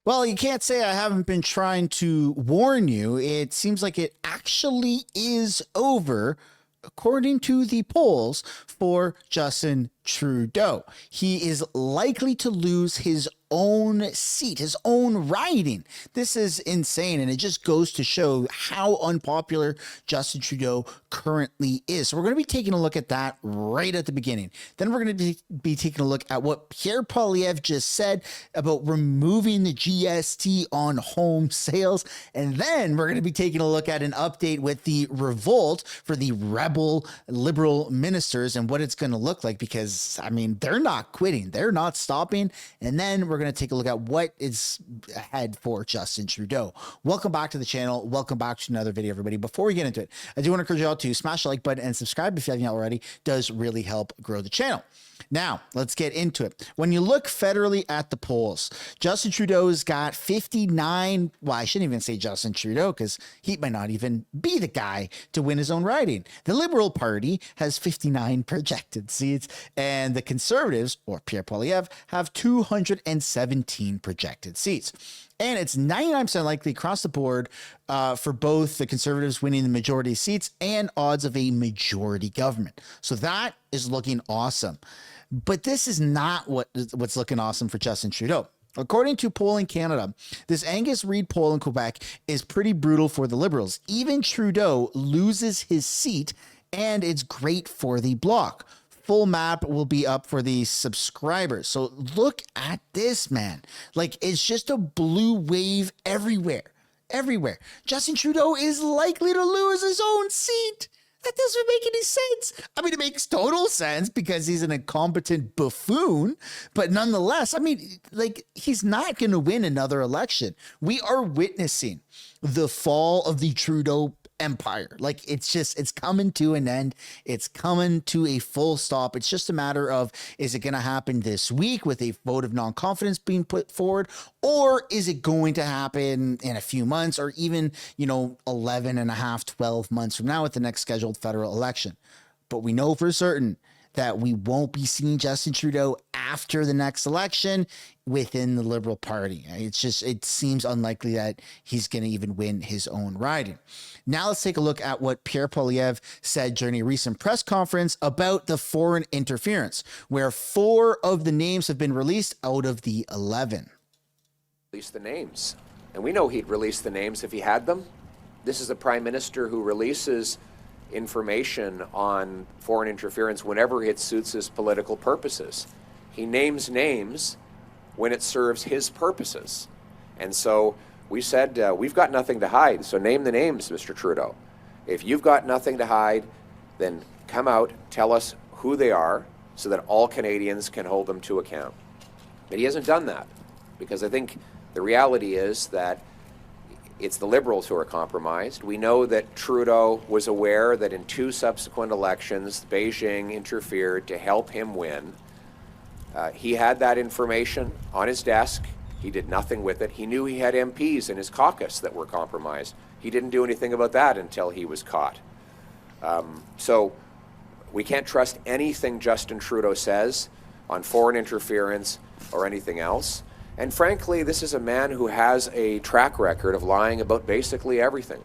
Well, you can't say I haven't been trying to warn you. It seems like it actually is over, according to the polls, for Justin Trudeau. He is likely to lose his own seat, his own riding. This is insane, and it just goes to show how unpopular Justin Trudeau currently is. So we're going to be taking a look at that right at the beginning. Then we're going to be taking a look at what Pierre Poilievre just said about removing the GST on home sales. And then we're going to be taking a look at an update with the revolt for the rebel liberal ministers and what it's going to look like, because I mean, they're not quitting, they're not stopping. And then we're going to take a look at what is ahead for Justin Trudeau. Welcome back to the channel. Welcome back to another video, everybody. Before we get into it, I do want to encourage you all to smash the like button and subscribe if you haven't already. It does really help grow the channel. Now, let's get into it. When you look federally at the polls, Justin Trudeau's got 59. Well, I shouldn't even say Justin Trudeau, because he might not even be the guy to win his own riding. The Liberal Party has 59 projected seats, and the Conservatives, or Pierre Poilievre, have 217 projected seats. And it's 99% likely across the board for both the Conservatives winning the majority of seats and odds of a majority government. So that is looking awesome. But this is not what's looking awesome for Justin Trudeau. According to Polling Canada, this Angus Reid poll in Quebec is pretty brutal for the Liberals. Even Trudeau loses his seat, and it's great for the Bloc. Full map will be up for the subscribers. So look at this, man. Like, it's just a blue wave everywhere. Everywhere. Justin Trudeau is likely to lose his own seat. That doesn't make any sense. I mean, it makes total sense because he's an incompetent buffoon, but nonetheless, I mean, like, he's not going to win another election. We are witnessing the fall of the Trudeau empire. Like, it's coming to an end. It's coming to a full stop. It's just a matter of, is it going to happen this week with a vote of non-confidence being put forward, or is it going to happen in a few months, or even, 11 and a half, 12 months from now with the next scheduled federal election? But we know for certain that we won't be seeing Justin Trudeau after the next election within the Liberal Party. It seems unlikely that he's going to even win his own riding. Now let's take a look at what Pierre Poilievre said during a recent press conference about the foreign interference, where 4 of the names have been released out of the 11. Release the names. And we know he'd release the names if he had them. This is a prime minister who releases information on foreign interference whenever it suits his political purposes. He names names when it serves his purposes. And so we said, we've got nothing to hide, so name the names, Mr. Trudeau. If you've got nothing to hide, then come out, tell us who they are, so that all Canadians can hold them to account. But he hasn't done that, because I think the reality is that it's the Liberals who are compromised. We know that Trudeau was aware that in 2 subsequent elections, Beijing interfered to help him win. He had that information on his desk. He did nothing with it. He knew he had MPs in his caucus that were compromised. He didn't do anything about that until he was caught. So we can't trust anything Justin Trudeau says on foreign interference or anything else. And frankly, this is a man who has a track record of lying about basically everything.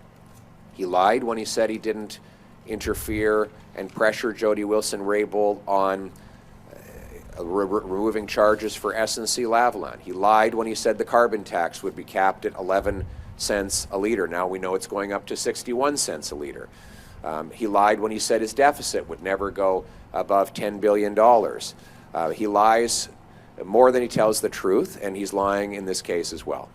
He lied when he said he didn't interfere and pressure Jody Wilson-Raybould on removing charges for SNC-Lavalin. He lied when he said the carbon tax would be capped at 11 cents a litre. Now we know it's going up to 61 cents a litre. He lied when he said his deficit would never go above $10 billion. He lies more than he tells the truth, and he's lying in this case as well.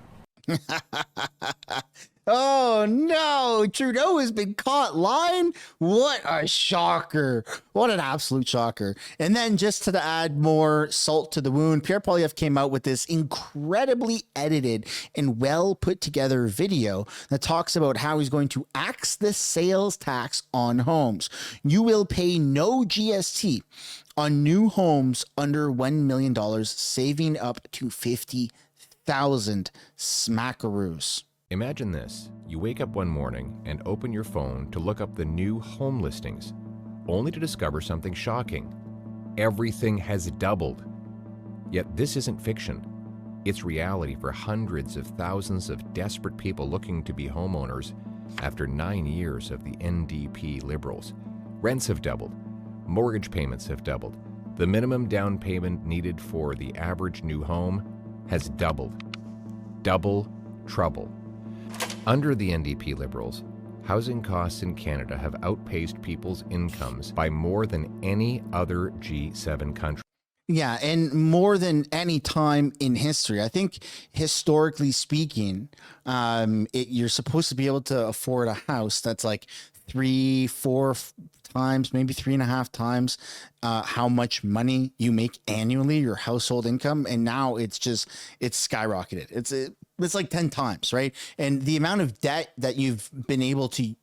Oh no, Trudeau has been caught lying. What a shocker. What an absolute shocker. And then just to add more salt to the wound, Pierre Poilievre came out with this incredibly edited and well put together video that talks about how he's going to axe the sales tax on homes. You will pay no GST on new homes under $1 million, saving up to 50,000 smackaroos. Imagine this. You wake up one morning and open your phone to look up the new home listings, only to discover something shocking. Everything has doubled. Yet this isn't fiction. It's reality for hundreds of thousands of desperate people looking to be homeowners after 9 years of the NDP Liberals. Rents have doubled. Mortgage payments have doubled. The minimum down payment needed for the average new home has doubled. Double trouble. Under the NDP Liberals, housing costs in Canada have outpaced people's incomes by more than any other G7 country. Yeah, and more than any time in history. I think historically speaking, you're supposed to be able to afford a house that's like 3-4 times, maybe 3.5 times how much money you make annually, your household income. And now it's skyrocketed. It's like 10 times, right? And the amount of debt that you've been able to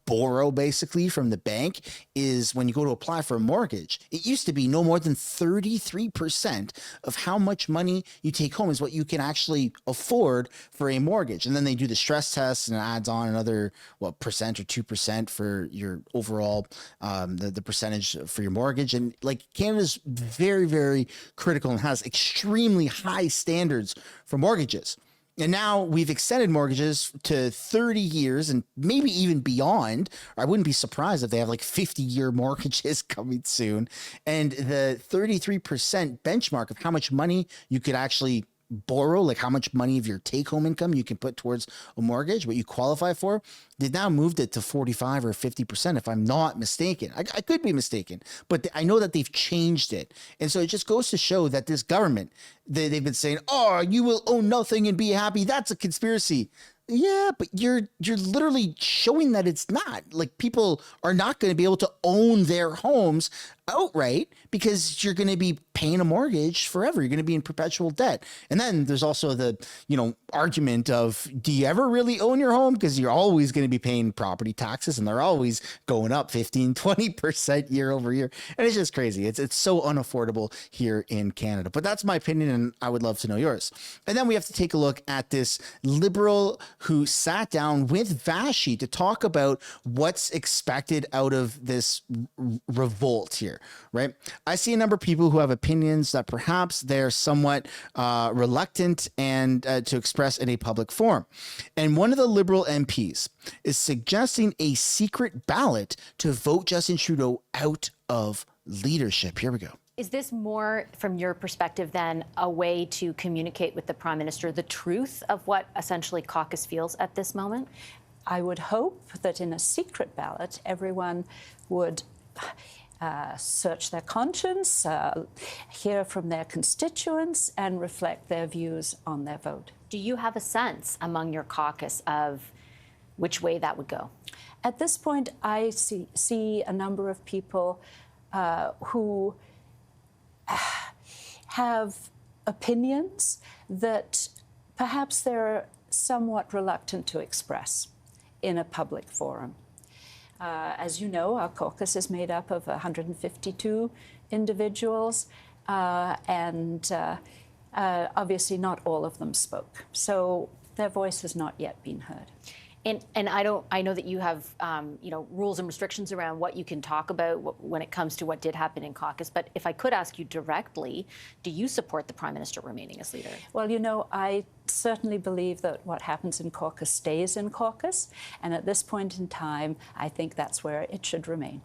borrow basically from the bank is, when you go to apply for a mortgage, it used to be no more than 33% of how much money you take home is what you can actually afford for a mortgage. And then they do the stress test and it adds on another, percent or 2% for your overall, the percentage for your mortgage. And like, Canada's very, very critical and has extremely high standards for mortgages. And now we've extended mortgages to 30 years and maybe even beyond. I wouldn't be surprised if they have like 50-year mortgages coming soon. And the 33% benchmark of how much money you could actually borrow, like how much money of your take-home income you can put towards a mortgage, what you qualify for, they've now moved it to 45 or 50%, if I'm not mistaken. I could be mistaken, but I know that they've changed it. And so it just goes to show that this government, they've been saying, oh, you will own nothing and be happy. That's a conspiracy. Yeah, but you're literally showing that it's not. Like, people are not going to be able to own their homes outright because you're going to be paying a mortgage forever. You're going to be in perpetual debt. And then there's also the, argument of, do you ever really own your home? Because you're always going to be paying property taxes and they're always going up 15-20% year over year. And it's just crazy. It's so unaffordable here in Canada. But that's my opinion, and I would love to know yours. And then we have to take a look at this Liberal who sat down with Vashi to talk about what's expected out of this revolt here, right? I see a number of people who have opinions that perhaps they're somewhat reluctant and to express in a public forum. And one of the Liberal MPs is suggesting a secret ballot to vote Justin Trudeau out of leadership. Here we go. Is this more, from your perspective, than a way to communicate with the Prime Minister the truth of what essentially caucus feels at this moment? I would hope that in a secret ballot, everyone would search their conscience, hear from their constituents, and reflect their views on their vote. Do you have a sense among your caucus of which way that would go? At this point, I see a number of people who have opinions that perhaps they're somewhat reluctant to express in a public forum. As you know, our caucus is made up of 152 individuals, and obviously not all of them spoke. So their voice has not yet been heard. And I know that you have rules and restrictions around what you can talk about when it comes to what did happen in caucus. But if I could ask you directly, do you support the Prime Minister remaining as leader? Well, I certainly believe that what happens in caucus stays in caucus. And at this point in time, I think that's where it should remain.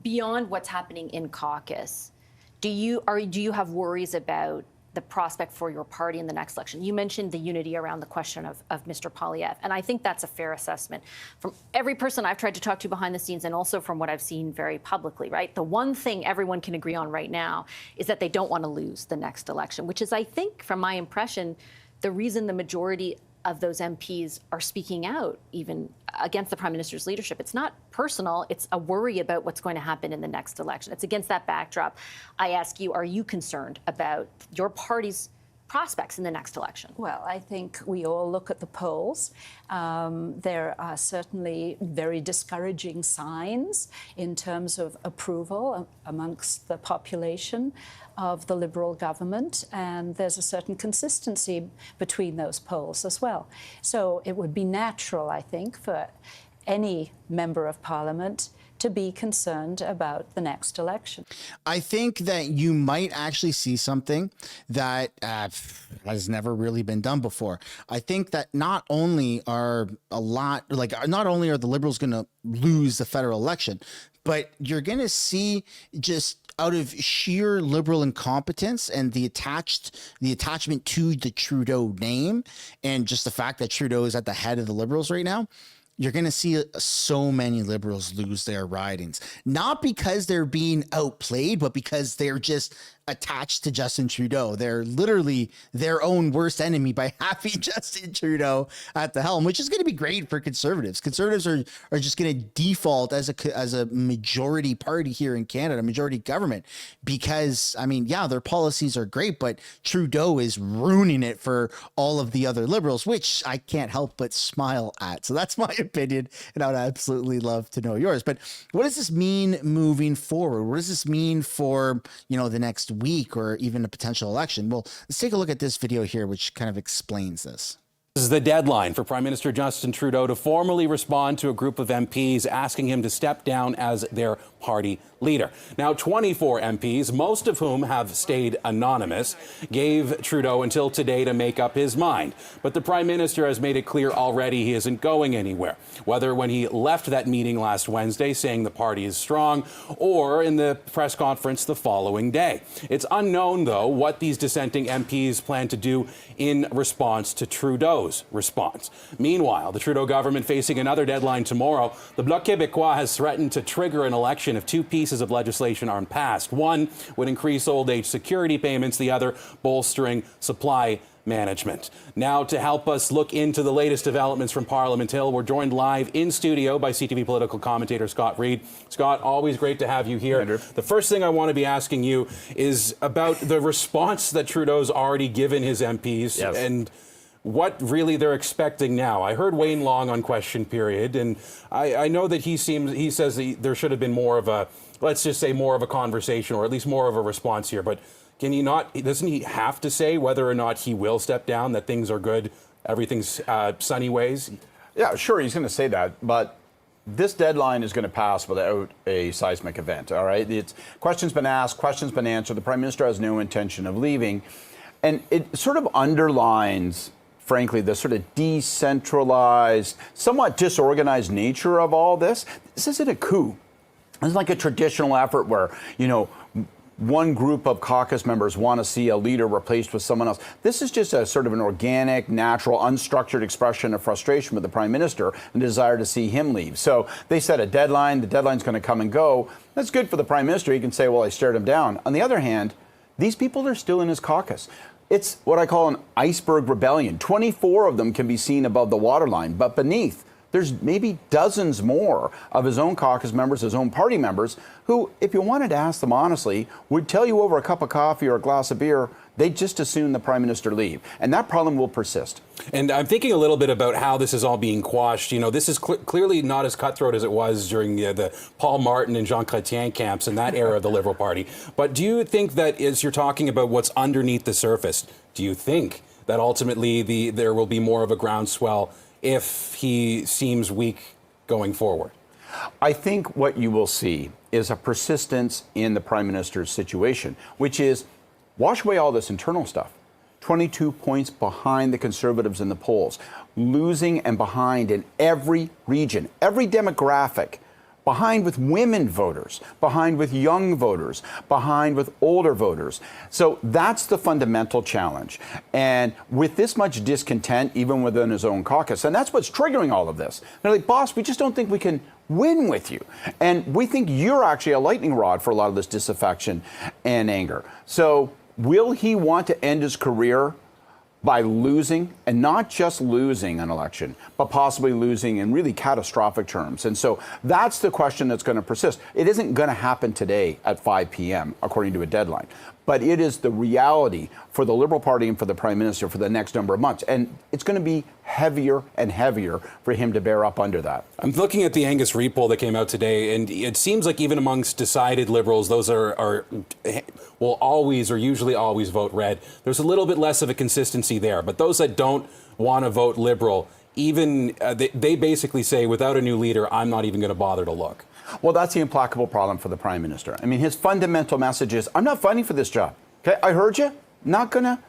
Beyond what's happening in caucus, do you have worries about the prospect for your party in the next election? You mentioned the unity around the question of Mr. Poilievre, and I think that's a fair assessment. From every person I've tried to talk to behind the scenes, and also from what I've seen very publicly, right? The one thing everyone can agree on right now is that they don't want to lose the next election, which is, I think, from my impression, the reason the majority of those MPs are speaking out even against the Prime Minister's leadership. It's not personal, it's a worry about what's going to happen in the next election. It's against that backdrop. I ask you, are you concerned about your party's prospects in the next election? Well, I think we all look at the polls. There are certainly very discouraging signs in terms of approval amongst the population of the Liberal government, and there's a certain consistency between those polls as well. So it would be natural, I think, for any member of Parliament to be concerned about the next election. I think that you might actually see something that has never really been done before. I think that not only are the Liberals going to lose the federal election, but you're going to see, just out of sheer Liberal incompetence and the attachment to the Trudeau name, and just the fact that Trudeau is at the head of the Liberals right now, you're going to see so many Liberals lose their ridings, not because they're being outplayed, but because they're just attached to Justin Trudeau. They're literally their own worst enemy by having Justin Trudeau at the helm, which is going to be great for Conservatives. Conservatives are just going to default as a majority party here in Canada, majority government, because, I mean, yeah, their policies are great, but Trudeau is ruining it for all of the other Liberals, which I can't help but smile at. So that's my opinion, and I would absolutely love to know yours. But what does this mean moving forward? What does this mean for, the next week or even a potential election? Well, let's take a look at this video here, which kind of explains this. This is the deadline for Prime Minister Justin Trudeau to formally respond to a group of MPs asking him to step down as their party leader. Now, 24 MPs, most of whom have stayed anonymous, gave Trudeau until today to make up his mind. But the Prime Minister has made it clear already he isn't going anywhere, whether when he left that meeting last Wednesday saying the party is strong or in the press conference the following day. It's unknown, though, what these dissenting MPs plan to do in response to Trudeau's response. Meanwhile, the Trudeau government facing another deadline tomorrow, the Bloc Québécois has threatened to trigger an election if two pieces of legislation aren't passed. One would increase old age security payments, the other bolstering supply management. Now, to help us look into the latest developments from Parliament Hill, we're joined live in studio by CTV political commentator Scott Reid. Scott, always great to have you here. Andrew. The first thing I want to be asking you is about the response that Trudeau's already given his MPs. Yes. And what really they're expecting now. I heard Wayne Long on Question Period, and I know that he says there should have been more of a, let's just say more of a conversation, or at least more of a response here. But doesn't he have to say whether or not he will step down, that things are good, everything's sunny ways? Yeah, sure, he's going to say that, but this deadline is going to pass without a seismic event, all right? Questions been asked, questions been answered. The Prime Minister has no intention of leaving. And it sort of underlines, frankly, the sort of decentralized, somewhat disorganized nature of all this. This isn't a coup. It's like a traditional effort where, one group of caucus members want to see a leader replaced with someone else. This is just a sort of an organic, natural, unstructured expression of frustration with the Prime Minister and desire to see him leave. So they set a deadline. The deadline's going to come and go. That's good for the Prime Minister. He can say, well, I stared him down. On the other hand, these people are still in his caucus. It's what I call an iceberg rebellion. 24 of them can be seen above the waterline, but beneath, there's maybe dozens more of his own caucus members, his own party members, who, if you wanted to ask them honestly, would tell you over a cup of coffee or a glass of beer, they'd just as soon the Prime Minister leave. And that problem will persist. And I'm thinking a little bit about how this is all being quashed. This is clearly not as cutthroat as it was during the Paul Martin and Jean Chrétien camps in that era of the Liberal Party. But do you think that, as you're talking about what's underneath the surface, do you think that ultimately there will be more of a groundswell if he seems weak going forward? I think what you will see is a persistence in the Prime Minister's situation, which is wash away all this internal stuff. 22 points behind the Conservatives in the polls, losing and behind in every region, every demographic, behind with women voters, behind with young voters, behind with older voters. So that's the fundamental challenge. And with this much discontent, even within his own caucus, and that's what's triggering all of this. They're like, boss, we just don't think we can win with you. And we think you're actually a lightning rod for a lot of this disaffection and anger. So will he want to end his career by losing, and not just losing an election, but possibly losing in really catastrophic terms? And so that's the question that's going to persist. It isn't going to happen today at 5 p.m., according to a deadline. But it is the reality for the Liberal Party and for the Prime Minister for the next number of months. And it's going to be heavier and heavier for him to bear up under that. I'm looking at the Angus Reid poll that came out today, and it seems like even amongst decided Liberals, those will always or usually always vote red. There's a little bit less of a consistency there. But those that don't want to vote Liberal, even they basically say, without a new leader, I'm not even going to bother to look. Well, that's the implacable problem for the Prime Minister. I mean, his fundamental message is, I'm not fighting for this job. Okay, I heard you. Not gonna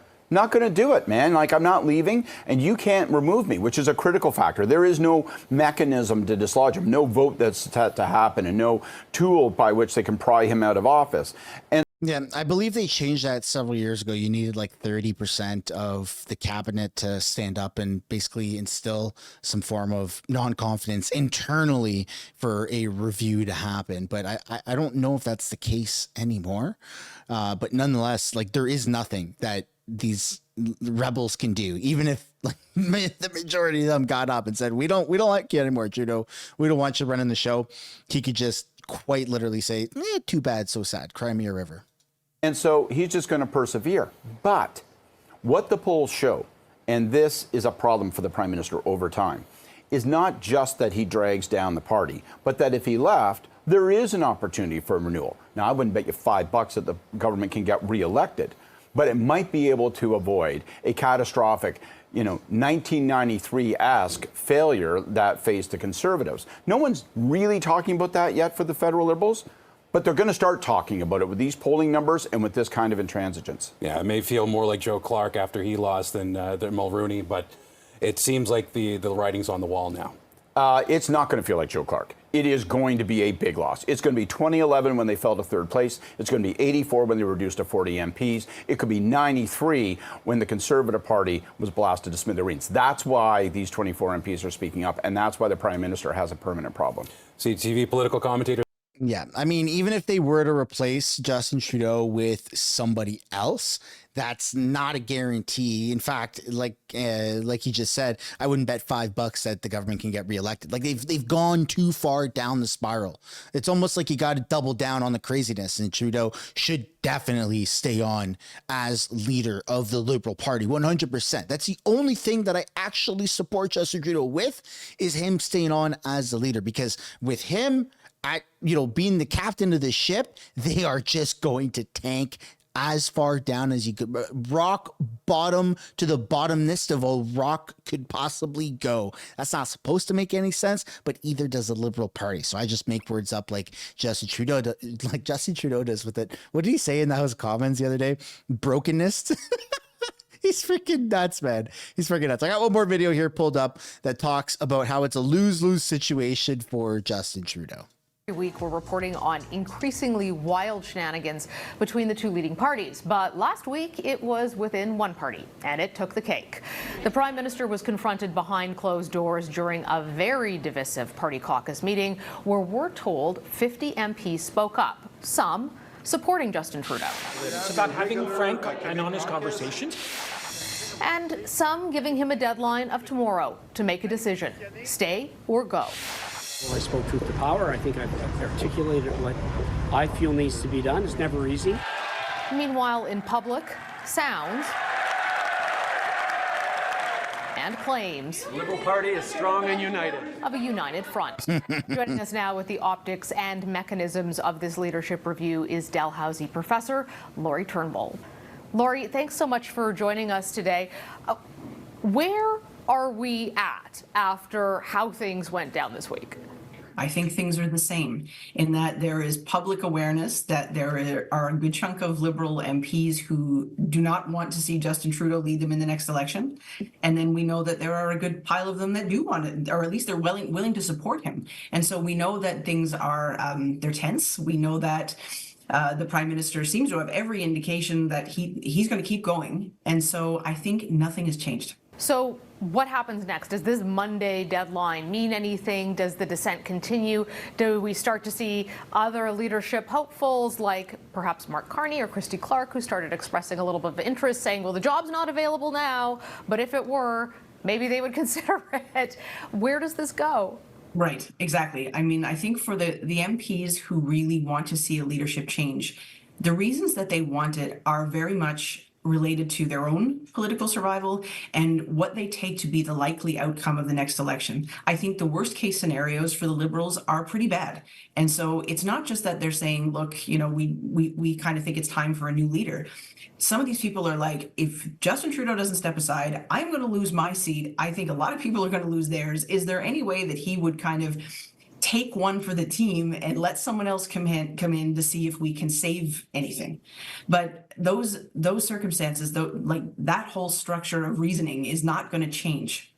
do it, man. Like, I'm not leaving, and you can't remove me, which is a critical factor. There is no mechanism to dislodge him, no vote that's had to happen, and no tool by which they can pry him out of office. And yeah, I believe they changed that several years ago. You needed like 30% of the cabinet to stand up and basically instill some form of non-confidence internally for a review to happen. But I don't know if that's the case anymore. But nonetheless, like, there is nothing that these rebels can do, even if like the majority of them got up and said, we don't like you anymore, Trudeau. We don't want you running the show. He could just quite literally say, too bad, so sad, cry me a river. And so he's just going to persevere. But what the polls show, and this is a problem for the Prime Minister over time, is not just that he drags down the party, but that if he left, there is an opportunity for renewal. Now, I wouldn't bet you $5 that the government can get reelected, but it might be able to avoid a catastrophic, 1993-esque failure that faced the Conservatives. No one's really talking about that yet for the federal Liberals, but they're going to start talking about it with these polling numbers and with this kind of intransigence. Yeah, it may feel more like Joe Clark after he lost than Mulrooney, but it seems like the writing's on the wall now. It's not going to feel like Joe Clark. It is going to be a big loss. It's going to be 2011 when they fell to third place. It's going to be 84 when they were reduced to 40 MPs. It could be 93 when the Conservative Party was blasted to smithereens. That's why these 24 MPs are speaking up, and that's why the Prime Minister has a permanent problem. CTV political commentator. Yeah, I mean, even if they were to replace Justin Trudeau with somebody else, that's not a guarantee. In fact, like he just said, I wouldn't bet $5 that the government can get reelected. Like, they've gone too far down the spiral. It's almost like you got to double down on the craziness, and Trudeau should definitely stay on as leader of the Liberal Party, 100%. That's the only thing that I actually support Justin Trudeau with, is him staying on as the leader, because with him, being the captain of the ship, they are just going to tank as far down as you could, rock bottom to the bottomest of a rock could possibly go. That's not supposed to make any sense, but either does the Liberal Party. So I just make words up like Justin Trudeau does with it. What did he say in the House of Commons the other day? Brokenness. He's freaking nuts, man. He's freaking nuts. I got one more video here pulled up that talks about how it's a lose-lose situation for Justin Trudeau. Every week, we're reporting on increasingly wild shenanigans between the two leading parties. But last week, it was within one party, and it took the cake. The Prime Minister was confronted behind closed doors during a very divisive party caucus meeting where we're told 50 MPs spoke up, some supporting Justin Trudeau. It's about having frank and honest conversations. And some giving him a deadline of tomorrow to make a decision, stay or go. Well, I spoke truth to power. I think I've articulated what I feel needs to be done. It's never easy. Meanwhile, in public, sounds and claims. The Liberal Party is strong and united. Of a united front. Joining us now with the optics and mechanisms of this leadership review is Dalhousie professor Laurie Turnbull. Laurie, thanks so much for joining us today. Where are we at after how things went down this week? I think things are the same in that there is public awareness that there are a good chunk of Liberal MPs who do not want to see Justin Trudeau lead them in the next election. And then we know that there are a good pile of them that do want it, or at least they're willing to support him. And so we know that things are, they're tense. We know that the Prime Minister seems to have every indication that he's going to keep going. And so I think nothing has changed. So what happens next? Does this Monday deadline mean anything? Does the dissent continue? Do we start to see other leadership hopefuls like perhaps Mark Carney or Christy Clark, who started expressing a little bit of interest, saying, well, the job's not available now, but if it were, maybe they would consider it. Where does this go? Right, exactly. I mean, I think for the MPs who really want to see a leadership change, the reasons that they want it are very much related to their own political survival and what they take to be the likely outcome of the next election. I think the worst case scenarios for the Liberals are pretty bad. And so it's not just that they're saying, look, we kind of think it's time for a new leader. Some of these people are like, if Justin Trudeau doesn't step aside, I'm going to lose my seat. I think a lot of people are going to lose theirs. Is there any way that he would kind of take one for the team and let someone else come in to see if we can save anything. But those circumstances, like that whole structure of reasoning is not going to change.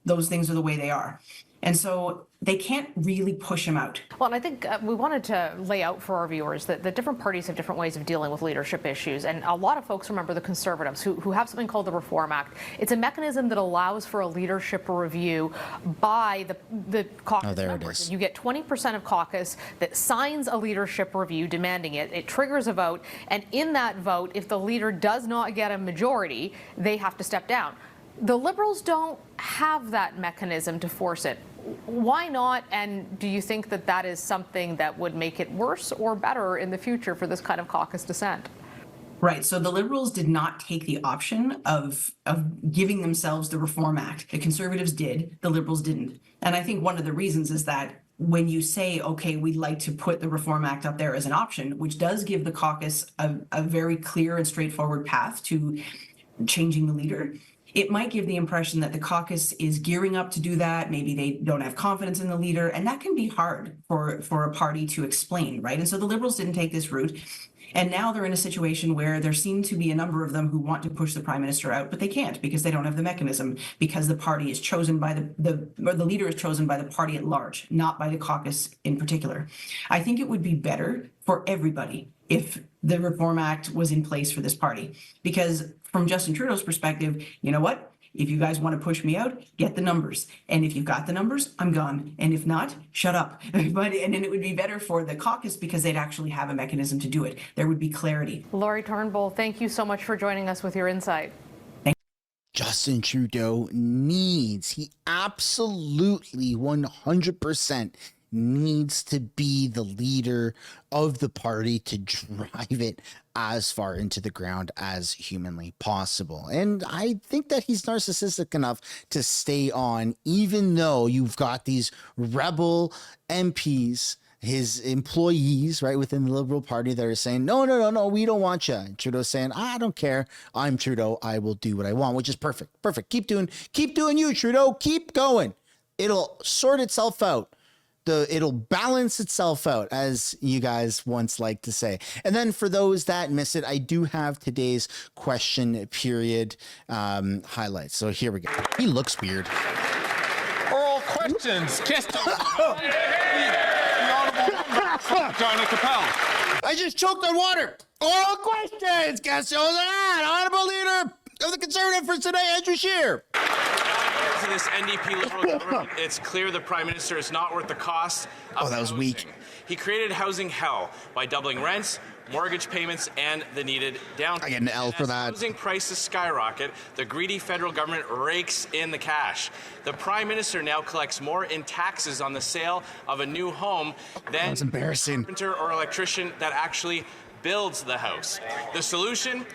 Those things are the way they are. And so they can't really push him out. Well, and I think we wanted to lay out for our viewers that different parties have different ways of dealing with leadership issues. And a lot of folks remember the Conservatives who have something called the Reform Act. It's a mechanism that allows for a leadership review by the caucus members. And you get 20% of caucus that signs a leadership review demanding it. It triggers a vote. And in that vote, if the leader does not get a majority, they have to step down. The Liberals don't have that mechanism to force it. Why not? And do you think that that is something that would make it worse or better in the future for this kind of caucus dissent? Right. So the Liberals did not take the option of giving themselves the Reform Act. The Conservatives did. The Liberals didn't. And I think one of the reasons is that when you say, okay, we'd like to put the Reform Act up there as an option, which does give the caucus a very clear and straightforward path to changing the leader, it might give the impression that the caucus is gearing up to do that. Maybe they don't have confidence in the leader, and that can be hard for a party to explain, right? And so the Liberals didn't take this route. And now they're in a situation where there seem to be a number of them who want to push the prime minister out, but they can't because they don't have the mechanism, because the party is chosen by the leader is chosen by the party at large, not by the caucus in particular. I think it would be better for everybody if the Reform Act was in place for this party, because from Justin Trudeau's perspective, you know what? If you guys want to push me out, get the numbers. And if you've got the numbers, I'm gone. And if not, shut up. And then it would be better for the caucus because they'd actually have a mechanism to do it. There would be clarity. Laurie Turnbull, thank you so much for joining us with your insight. Justin Trudeau he absolutely 100% needs to be the leader of the party to drive it as far into the ground as humanly possible. And I think that he's narcissistic enough to stay on, even though you've got these rebel MPs, his employees, right, within the Liberal Party that are saying, no, we don't want you. And Trudeau's saying, I don't care. I'm Trudeau. I will do what I want, which is perfect. Keep doing you, Trudeau. Keep going. It'll sort itself out. It'll balance itself out, as you guys once liked to say. And then for those that miss it, I do have today's question period highlights. So here we go. He looks weird. Oral questions. The Honourable Joanna Capel. I just choked on water. Oral questions. Guess who's that? Honourable Leader of the Conservative for today, Andrew Scheer. To this NDP Liberal government, it's clear the Prime Minister is not worth the cost of that was housing. weak. He created housing hell by doubling rents, mortgage payments, and the needed down payment. I get an L for that. As housing prices skyrocket, the greedy federal government rakes in the cash. The Prime Minister now collects more in taxes on the sale of a new home than That's embarrassing. the carpenter or electrician that actually builds the house. The solution?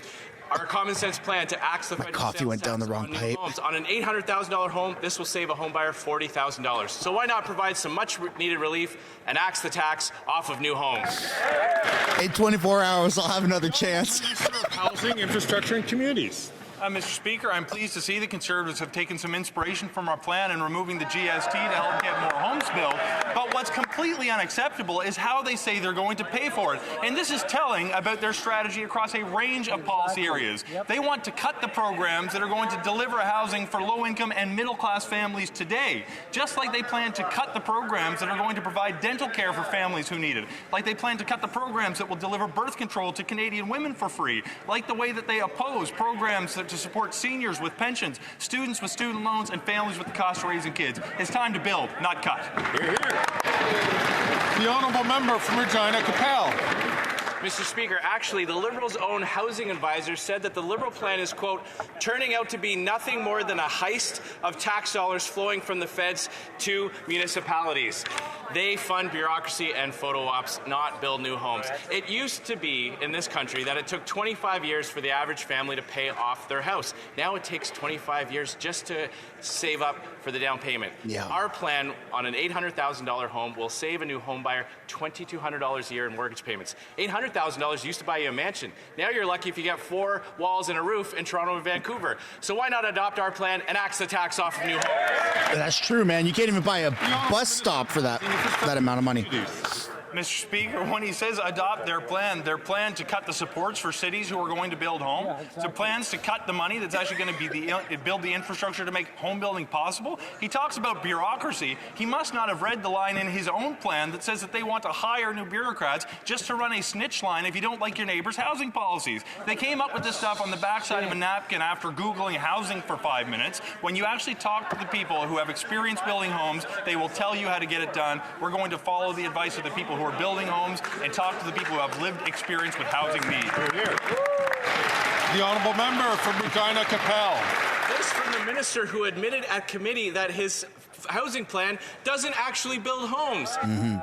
Our common sense plan to axe the federal coffee sales went down tax the wrong on new pipe. homes. On an $800,000 home, this will save a home buyer $40,000. So why not provide some much needed relief and axe the tax off of new homes? In 24 hours, I'll have another chance. Housing, infrastructure, and communities. Mr. Speaker, I'm pleased to see the Conservatives have taken some inspiration from our plan in removing the GST to help get more homes built. But what's completely unacceptable is how they say they're going to pay for it. And this is telling about their strategy across a range of policy areas. They want to cut the programs that are going to deliver housing for low-income and middle-class families today, just like they plan to cut the programs that are going to provide dental care for families who need it, like they plan to cut the programs that will deliver birth control to Canadian women for free, like the way that they oppose programs to support seniors with pensions, students with student loans, and families with the cost of raising kids. It's time to build, not cut. Hear, hear. The Honourable Member from Regina Capel. Mr. Speaker, actually, the Liberals' own housing advisor said that the Liberal plan is, quote, turning out to be nothing more than a heist of tax dollars flowing from the feds to municipalities. They fund bureaucracy and photo ops, not build new homes. It used to be in this country that it took 25 years for the average family to pay off their house. Now it takes 25 years just to save up for the down payment. Yeah. Our plan on an $800,000 home will save a new home buyer $2,200 a year in mortgage payments. $800,000 used to buy you a mansion. Now you're lucky if you get 4 walls and a roof in Toronto and Vancouver. So why not adopt our plan and axe the tax off of new homes? That's true, man. You can't even buy a bus stop for that amount of money. Mr. Speaker, when he says adopt their plan to cut the supports for cities who are going to build home, so plans to cut the money that's actually going to build the infrastructure to make home building possible. He talks about bureaucracy. He must not have read the line in his own plan that says that they want to hire new bureaucrats just to run a snitch line if you don't like your neighbor's housing policies. They came up with this stuff on the backside of a napkin after Googling housing for 5 minutes. When you actually talk to the people who have experience building homes, they will tell you how to get it done. We're going to follow the advice of the people who are building homes and talk to the people who have lived experience with housing needs. The honourable member from Regina Capel. This from the minister who admitted at committee that his housing plan doesn't actually build homes.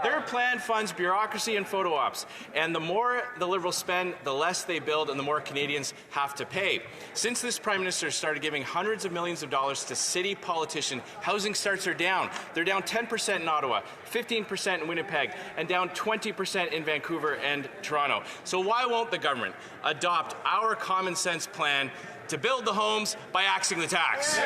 Their plan funds bureaucracy and photo ops. And the more the Liberals spend, the less they build and the more Canadians have to pay. Since this Prime Minister started giving hundreds of millions of dollars to city politicians, housing starts are down. They're down 10% in Ottawa, 15% in Winnipeg, and down 20% in Vancouver and Toronto. So why won't the government adopt our common sense plan to build the homes by axing the tax?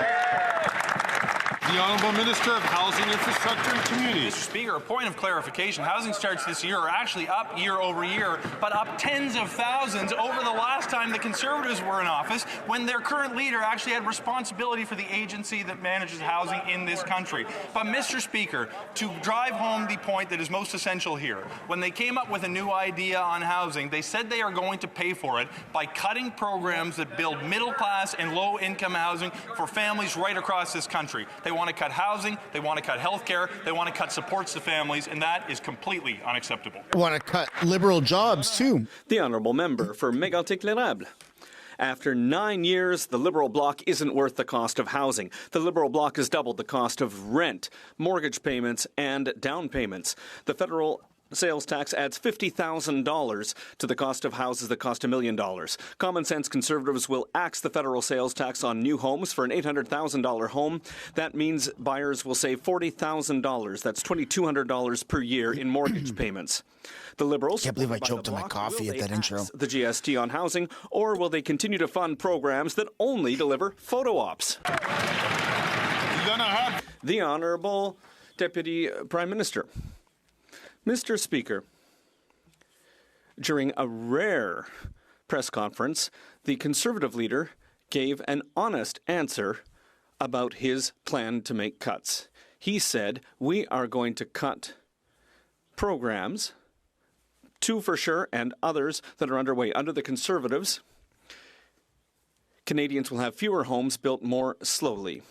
The Honourable Minister of Housing, Infrastructure and Communities. Mr. Speaker, a point of clarification. Housing starts this year are actually up year over year, but up tens of thousands over the last time the Conservatives were in office, when their current leader actually had responsibility for the agency that manages housing in this country. But Mr. Speaker, to drive home the point that is most essential here, when they came up with a new idea on housing, they said they are going to pay for it by cutting programs that build middle-class and low-income housing for families right across this country. They want to cut housing, they want to cut health care, they want to cut supports to families, and that is completely unacceptable. Want to cut Liberal jobs, too. The honourable member for Mégantic-L'Érable. After 9 years, the Liberal bloc isn't worth the cost of housing. The Liberal bloc has doubled the cost of rent, mortgage payments, and down payments. The federal sales tax adds $50,000 to the cost of houses that cost $1 million. Common sense Conservatives will axe the federal sales tax on new homes for an $800,000 home. That means buyers will save $40,000. That's $2,200 per year in mortgage payments. The Liberals can't believe I choked on my coffee at that intro. The GST on housing, or will they continue to fund programs that only deliver photo ops? The Honourable Deputy Prime Minister. Mr. Speaker, during a rare press conference, the Conservative leader gave an honest answer about his plan to make cuts. He said, we are going to cut programs, 2 for sure, and others that are underway. Under the Conservatives, Canadians will have fewer homes built more slowly.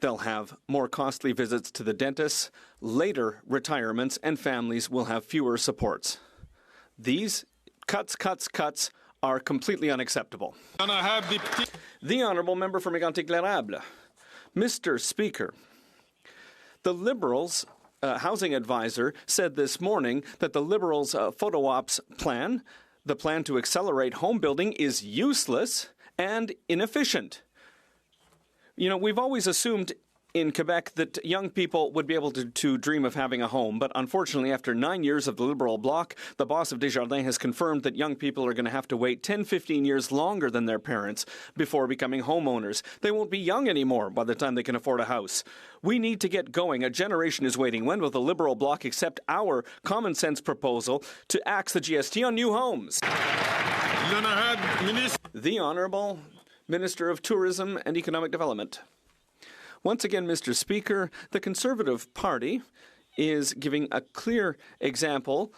They'll have more costly visits to the dentist, later retirements, and families will have fewer supports. These cuts are completely unacceptable. The Honourable Member for Mégantic-L'Érable. Mr. Speaker, the Liberals' housing advisor said this morning that the Liberals' photo ops plan, the plan to accelerate home building, is useless and inefficient. You know, we've always assumed in Quebec that young people would be able to dream of having a home, but unfortunately, after 9 years of the Liberal bloc, the boss of Desjardins has confirmed that young people are going to have to wait 10-15 years longer than their parents before becoming homeowners. They won't be young anymore by the time they can afford a house. We need to get going. A generation is waiting. When will the Liberal bloc accept our common sense proposal to axe the GST on new homes? The Honourable Minister of Tourism and Economic Development. Once again, Mr. Speaker, the Conservative Party is giving a clear example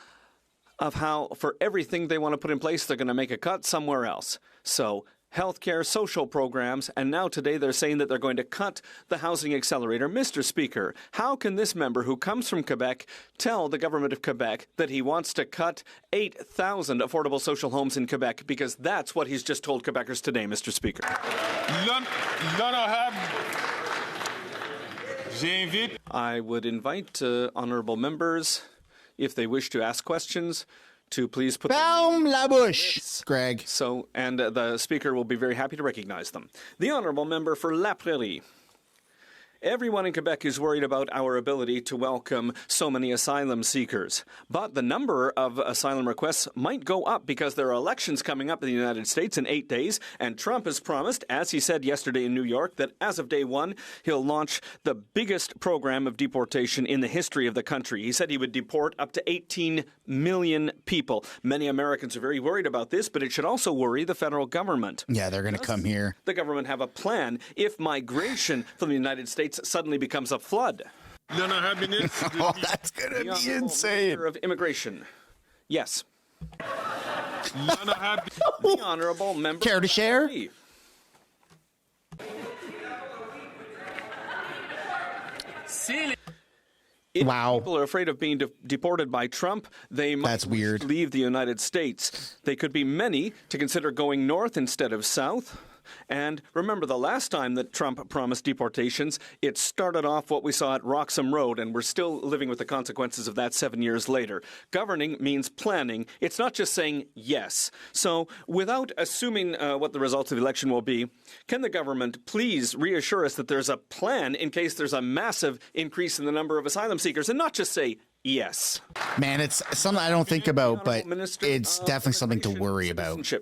of how, for everything they want to put in place, they're going to make a cut somewhere else. So, healthcare, social programs, and now today they're saying that they're going to cut the housing accelerator. Mr. Speaker, how can this member who comes from Quebec tell the government of Quebec that he wants to cut 8,000 affordable social homes in Quebec? Because that's what he's just told Quebecers today, Mr. Speaker. I would invite honourable members, if they wish to ask questions, to please put Ferme la bouche, Greg. So, and the Speaker will be very happy to recognize them. The Honourable Member for La Prairie. Everyone in Quebec is worried about our ability to welcome so many asylum seekers. But the number of asylum requests might go up because there are elections coming up in the United States in 8 days. And Trump has promised, as he said yesterday in New York, that as of day one, he'll launch the biggest program of deportation in the history of the country. He said he would deport up to 18 million people. Many Americans are very worried about this, but it should also worry the federal government. Yeah, they're going to come here. The government have a plan if migration from the United States suddenly becomes a flood. Oh, that's going to be insane. Minister of Immigration. Yes. The honorable member. Care to share? If wow. people are afraid of being deported by Trump, they must leave the United States. They could be many to consider going north instead of south. And remember, the last time that Trump promised deportations, it started off what we saw at Roxham Road, and we're still living with the consequences of that 7 years later. Governing means planning. It's not just saying yes. So without assuming what the results of the election will be, can the government please reassure us that there's a plan in case there's a massive increase in the number of asylum seekers, and not just say yes? Man, it's something I don't think about, but it's definitely something to worry about.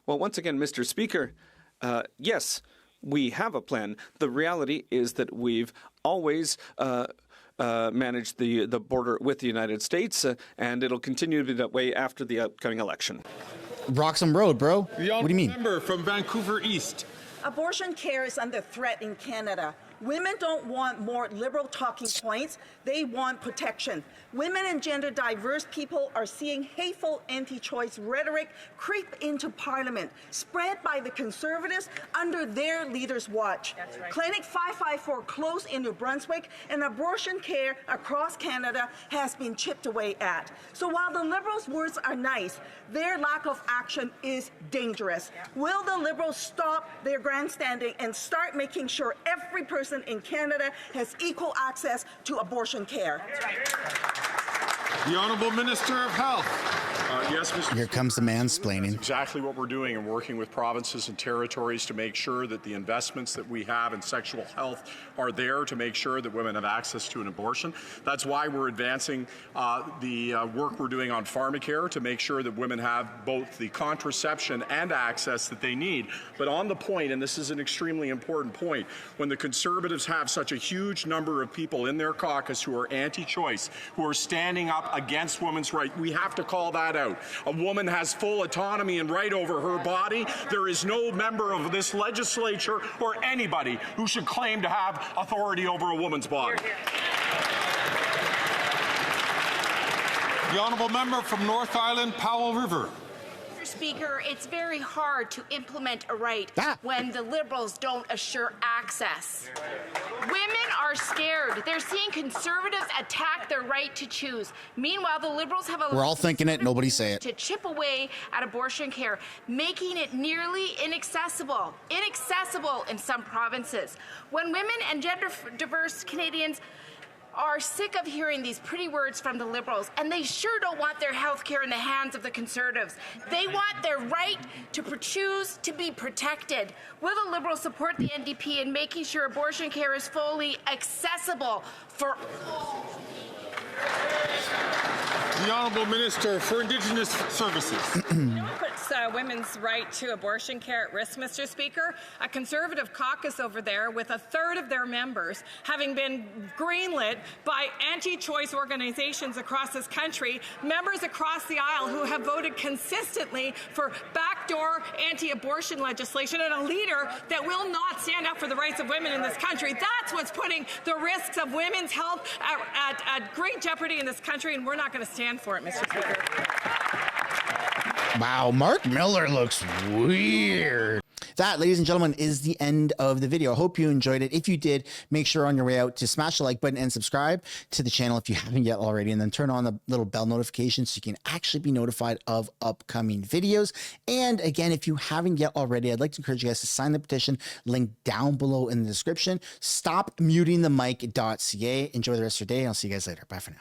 Well, once again, Mr. Speaker, yes, we have a plan. The reality is that we've always managed the border with the United States, and it'll continue to be that way after the upcoming election. Roxham Road, bro. What do you mean? Member from Vancouver East. Abortion care is under threat in Canada. Women don't want more liberal talking points. They want protection. Women and gender diverse people are seeing hateful anti-choice rhetoric creep into Parliament, spread by the Conservatives under their leaders' watch. That's right. Clinic 554 closed in New Brunswick, and abortion care across Canada has been chipped away at. So while the Liberals' words are nice, their lack of action is dangerous. Yeah. Will the Liberals stop their grandstanding and start making sure every person in Canada has equal access to abortion care? The Honourable Minister of Health. Yes, Mr. Here comes the mansplaining. That's exactly what we're doing and working with provinces and territories to make sure that the investments that we have in sexual health are there to make sure that women have access to an abortion. That's why we're advancing the work we're doing on pharmacare to make sure that women have both the contraception and access that they need. But on the point, and this is an extremely important point, when the Conservatives have such a huge number of people in their caucus who are anti-choice, who are standing up against women's rights, we have to call that out. A woman has full autonomy and right over her body. There is no member of this legislature or anybody who should claim to have authority over a woman's body. The Honourable Member from North Island, Powell River. Mr. Speaker, it's very hard to implement a right when the Liberals don't assure access. Women are scared. They're seeing Conservatives attack their right to choose. Meanwhile, the Liberals have a We're all thinking it, nobody say it. to chip away at abortion care, making it nearly inaccessible in some provinces. When women and gender diverse Canadians are sick of hearing these pretty words from the Liberals, and they sure don't want their health care in the hands of the Conservatives. They want their right to choose to be protected. Will the Liberals support the NDP in making sure abortion care is fully accessible for all? The Honourable Minister for Indigenous Services. Puts women's right to abortion care at risk, Mr. Speaker. A Conservative caucus over there with a third of their members having been greenlit by anti-choice organizations across this country, members across the aisle who have voted consistently for backdoor anti-abortion legislation, and a leader that will not stand up for the rights of women in this country. That's what's putting the risks of women's health at great jeopardy in this country, and we're not going to stand for it, Mr. Speaker. Wow, Mark Miller looks weird. That, ladies and gentlemen, is the end of the video. I hope you enjoyed it. If you did, make sure on your way out to smash the like button and subscribe to the channel if you haven't yet already, and then turn on the little bell notification so you can actually be notified of upcoming videos. And again, if you haven't yet already, I'd like to encourage you guys to sign the petition, link down below in the description. Stopmutingthemic.ca. Enjoy the rest of your day, and I'll see you guys later. Bye for now.